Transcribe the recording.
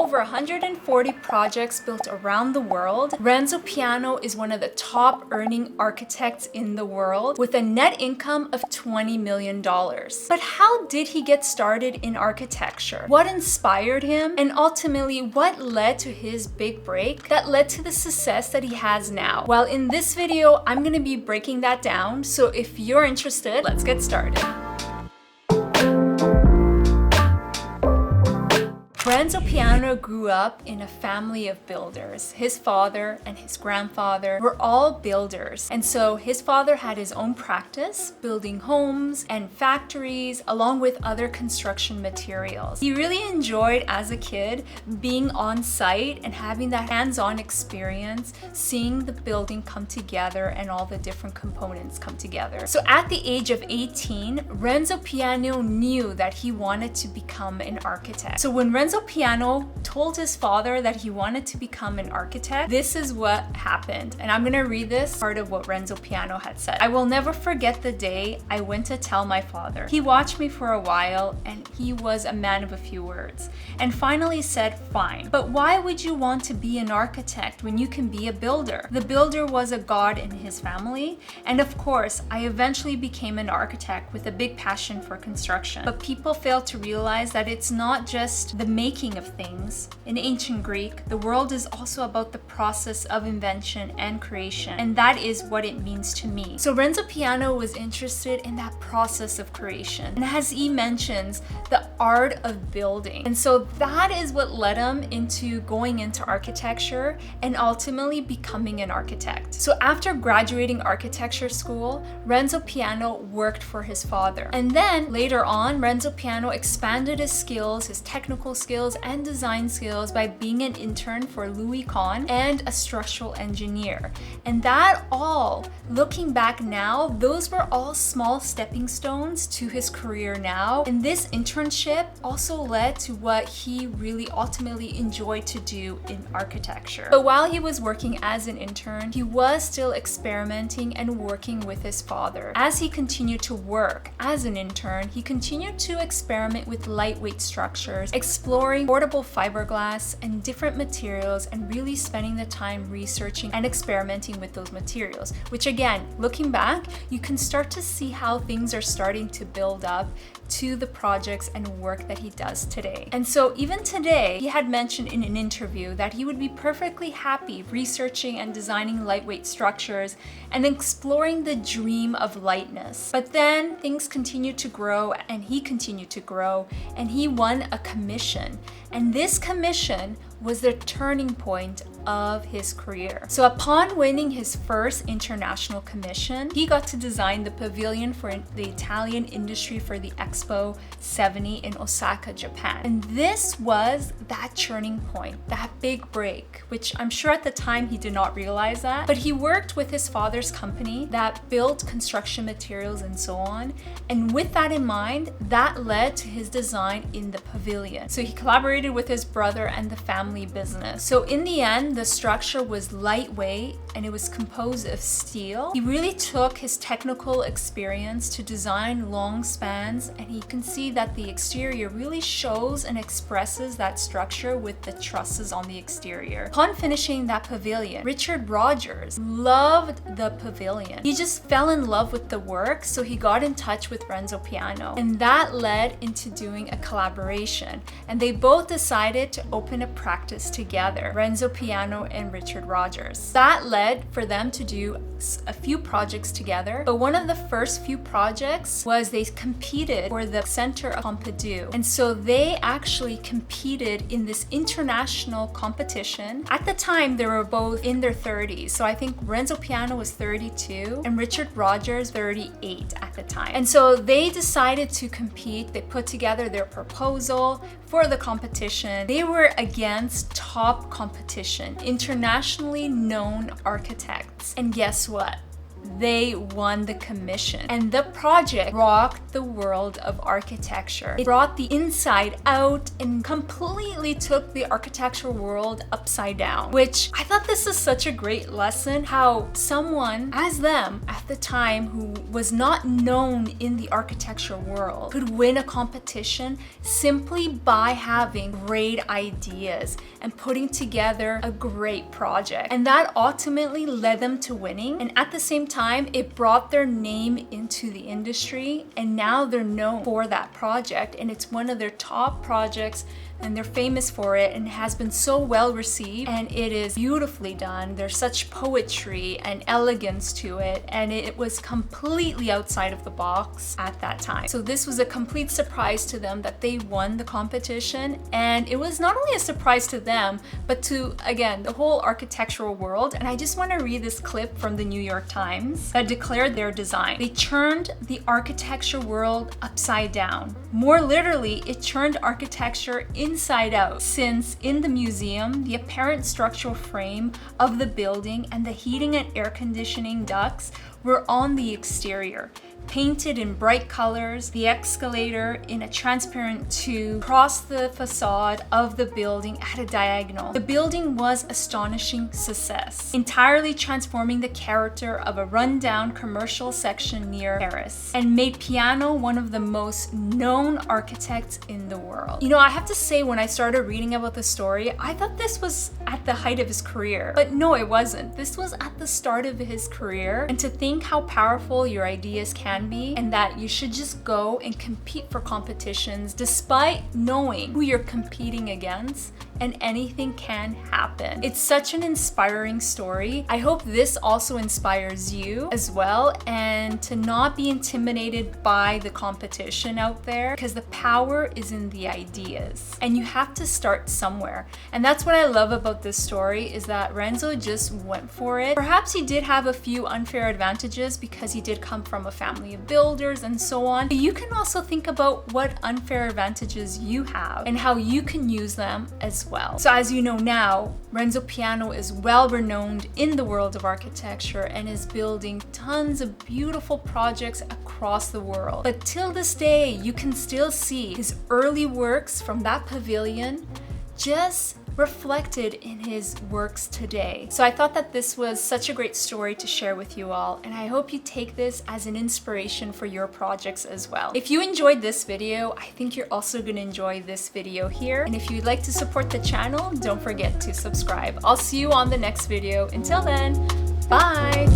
over 140 projects built around the world, Renzo Piano is one of the top earning architects in the world with a net income of $20 million. But how did he get started in architecture? What inspired him? And ultimately, what led to his big break that led to the success that he has now? Well, in this video, I'm going to be breaking that down. So if you're interested, let's get started. Renzo Piano grew up in a family of builders. His father and his grandfather were all builders. And so his father had his own practice, building homes and factories, along with other construction materials. He really enjoyed, as a kid, being on site and having that hands-on experience, seeing the building come together and all the different components come together. So at the age of 18, Renzo Piano knew that he wanted to become an architect. So when Renzo Piano told his father that he wanted to become an architect, this is what happened. And I'm gonna read this part of what Renzo Piano had said. "I will never forget the day I went to tell my father. He watched me for a while and he was a man of a few words and finally said, 'Fine, but why would you want to be an architect when you can be a builder?' The builder was a god in his family, and of course, I eventually became an architect with a big passion for construction. But people fail to realize that it's not just the making of things. In ancient Greek, the world is also about the process of invention and creation, and that is what it means to me." So Renzo Piano was interested in that process of creation, and as he mentions, the art of building. And so that is what led him into going into architecture and ultimately becoming an architect. So after graduating architecture school, Renzo Piano worked for his father. And then later on, Renzo Piano expanded his skills, his technical skills and design skills by being an intern for Louis Kahn and a structural engineer. And that all, looking back now, those were all small stepping stones to his career now. And this internship also led to what he really ultimately enjoyed to do in architecture. But while he was working as an intern, he was still experimenting and working with his father. As he continued to work as an intern, he continued to experiment with lightweight structures, exploring portable fiberglass and different materials, and really spending the time researching and experimenting with those materials, which again, looking back, you can start to see how things are starting to build up to the projects and work that he does today. And so even today, he had mentioned in an interview that he would be perfectly happy researching and designing lightweight structures and exploring the dream of lightness. But then things continued to grow and he continued to grow, and he won a commission. And this commission was the turning point of his career. So upon winning his first international commission, he got to design the pavilion for the Italian industry for the Expo 70 in Osaka, Japan. And this was that turning point, that big break, which I'm sure at the time he did not realize that. But he worked with his father's company that built construction materials and so on. And with that in mind, that led to his design in the pavilion. So he collaborated with his brother and the family business. So in the end, the structure was lightweight and it was composed of steel. He really took his technical experience to design long spans, and you can see that the exterior really shows and expresses that structure with the trusses on the exterior. Upon finishing that pavilion, Richard Rogers loved the pavilion. He just fell in love with the work, so he got in touch with Renzo Piano, and that led into doing a collaboration. And they both decided to open a practice together, Renzo Piano and Richard Rogers. That led for them to do a few projects together, but one of the first few projects was they competed for the Center of Pompidou. And so they actually competed in this international competition. At the time, they were both in their 30s. So I think Renzo Piano was 32 and Richard Rogers 38 at the time. And so they decided to compete. They put together their proposal for the competition. They were against top competition, internationally known architects. And guess what? they won the commission. And the project rocked the world of architecture. It brought the inside out and completely took the architectural world upside down, which I thought this is such a great lesson, how someone as them at the time who was not known in the architecture world could win a competition simply by having great ideas and putting together a great project. And that ultimately led them to winning. And at the same time, it brought their name into the industry, and now they're known for that project, and it's one of their top projects, and they're famous for it, and it has been so well received, and it is beautifully done. There's such poetry and elegance to it, and it was completely outside of the box at that time. So this was a complete surprise to them that they won the competition, and it was not only a surprise to them, but to, again, the whole architectural world. And I just want to read this clip from the New York Times that declared their design. They turned the architecture world upside down. More literally, it turned architecture inside out, since in the museum, the apparent structural frame of the building and the heating and air conditioning ducts were on the exterior, painted in bright colors, the escalator in a transparent tube across the facade of the building at a diagonal. The building was astonishing success, entirely transforming the character of a rundown commercial section near Paris, and made Piano one of the most known architects in the world. You know, I have to say, when I started reading about the story, I thought this was at the height of his career, but no, it wasn't. This was at the start of his career, and to think how powerful your ideas can be, and that you should just go and compete for competitions despite knowing who you're competing against, and anything can happen. It's such an inspiring story. I hope this also inspires you as well, and to not be intimidated by the competition out there, because the power is in the ideas, and you have to start somewhere. And that's what I love about this story, is that Renzo just went for it. Perhaps he did have a few unfair advantages because he did come from a family of builders and so on. But you can also think about what unfair advantages you have and how you can use them as well. So as you know now, Renzo Piano is well renowned in the world of architecture and is building tons of beautiful projects across the world. But till this day, you can still see his early works from that pavilion just reflected in his works today. So I thought that this was such a great story to share with you all, and I hope you take this as an inspiration for your projects as well. If you enjoyed this video, I think you're also going to enjoy this video here. And if you'd like to support the channel, don't forget to subscribe. I'll see you on the next video. Until then, bye!